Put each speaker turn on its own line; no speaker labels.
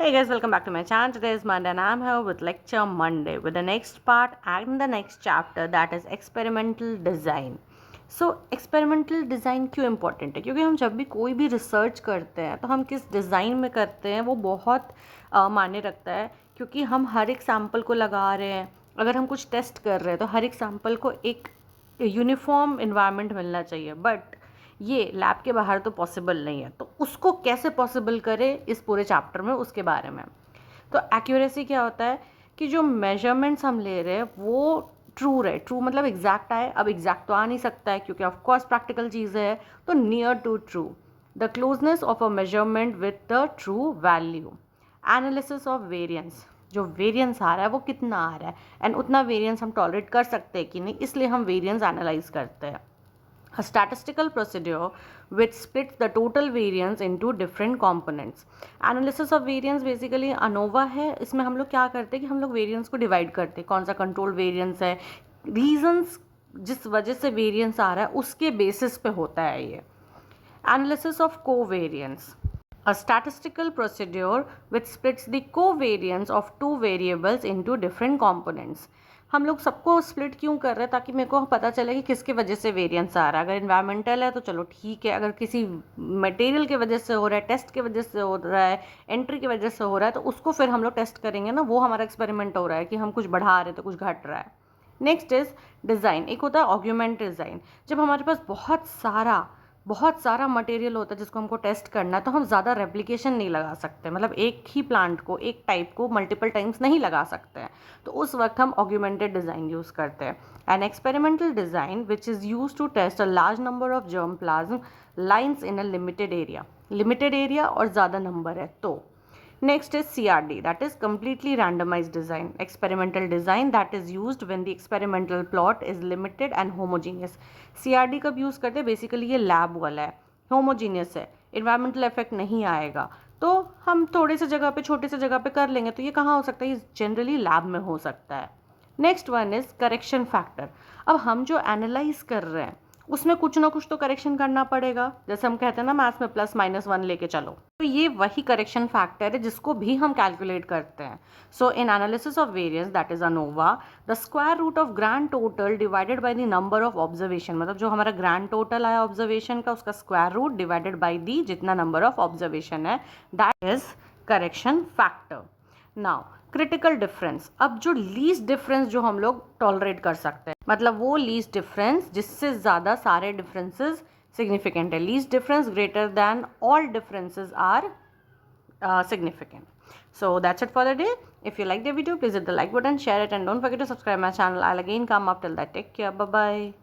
Hey guys, welcome back to my channel. Today is Monday and I'm here with lecture Monday with the next part and the next chapter, that is experimental design. So experimental design क्यों important है? क्योंकि हम जब भी कोई भी research करते हैं तो हम किस डिज़ाइन में करते हैं वो बहुत मायने रखता है, क्योंकि हम हर एक सैम्पल को लगा रहे हैं। अगर हम कुछ टेस्ट कर रहे हैं तो हर एक सैम्पल को एक यूनिफॉर्म इन्वायरमेंट मिलना चाहिए, बट ये लैब के बाहर तो पॉसिबल नहीं है। तो उसको कैसे पॉसिबल करें इस पूरे चैप्टर में, उसके बारे में। तो एक्यूरेसी क्या होता है कि जो मेजरमेंट्स हम ले रहे हैं वो ट्रू रहे। ट्रू मतलब एग्जैक्ट आए। अब एग्जैक्ट तो आ नहीं सकता है क्योंकि ऑफकोर्स प्रैक्टिकल चीज़ें है, तो near to true, the closeness of a measurement with the true value. Analysis of variance, जो वेरियंस आ रहा है वो कितना आ रहा है एंड उतना वेरियंस हम टॉलरेट कर सकते हैं कि नहीं, इसलिए हम वेरियंस एनालाइज करते हैं। A statistical procedure which splits the total variance into different components. Analysis of variance basically ANOVA है। इसमें हम लोग क्या करते हैं कि हम लोग वेरियंस को डिवाइड करते हैं, कौन सा कंट्रोल वेरियंस है, रीजंस जिस वजह से वेरियंस आ रहा है उसके बेसिस पे होता है ये। Analysis of covariance, a statistical procedure which splits the covariance of two variables into different components. हम लोग सबको स्प्लिट क्यों कर रहे हैं? ताकि मेरे को पता चले कि किसकी वजह से वेरिएंस आ रहा है। अगर इन्वायरमेंटल है तो चलो ठीक है, अगर किसी मटेरियल की वजह से हो रहा है, टेस्ट की वजह से हो रहा है, एंट्री की वजह से हो रहा है, तो उसको फिर हम लोग टेस्ट करेंगे ना। वो हमारा एक्सपेरिमेंट हो रहा है कि हम कुछ बढ़ा रहे हैं तो कुछ घट रहा है। Next is design. एक होता है ऑग्यूमेंट डिज़ाइन। जब हमारे पास बहुत सारा मटेरियल होता है जिसको हमको टेस्ट करना है, तो हम ज़्यादा रेप्लिकेशन नहीं लगा सकते। मतलब एक ही प्लांट को, एक टाइप को मल्टीपल टाइम्स नहीं लगा सकते हैं, तो उस वक्त हम ऑग्यूमेंटेड डिज़ाइन यूज़ करते हैं। An experimental design which is use to test a large number of germplasm lines in a limited area और ज़्यादा नंबर है तो। Next is CRD, that is completely randomized design. Experimental design that is used when the experimental plot is limited and homogeneous. CRD कब use करते हैं? Basically ये lab वाला है, होमोजीनियस है, इन्वायरमेंटल इफेक्ट नहीं आएगा, तो हम थोड़े से जगह पे, छोटे से जगह पे कर लेंगे। तो ये कहाँ हो सकता है? ये जनरली लैब में हो सकता है। Next one is correction factor. अब हम जो एनालाइज कर रहे हैं उसमें कुछ ना कुछ तो करेक्शन करना पड़ेगा। जैसे हम कहते हैं ना मैथ्स में +-1 लेके चलो, तो ये वही करेक्शन फैक्टर है जिसको भी हम कैलकुलेट करते हैं। So in analysis of variance, that is ANOVA, the square root of grand total divided by the number of observation. मतलब जो हमारा ग्रैंड टोटल आया ऑब्जर्वेशन का, उसका square root divided by the जितना नंबर ऑफ ऑब्जर्वेशन है, that is correction factor. Now critical difference. अब जो लीस्ट डिफरेंस जो हम लोग टॉलरेट कर सकते हैं, मतलब वो लीस्ट डिफरेंस जिससे ज़्यादा सारे डिफरेंसेस सिग्निफिकेंट है। Least difference greater than all differences are significant. So that's it for the day. If you like the video, please hit the like button, share it, and don't forget to subscribe my channel. I'll again come up. Till that, take care. Bye bye.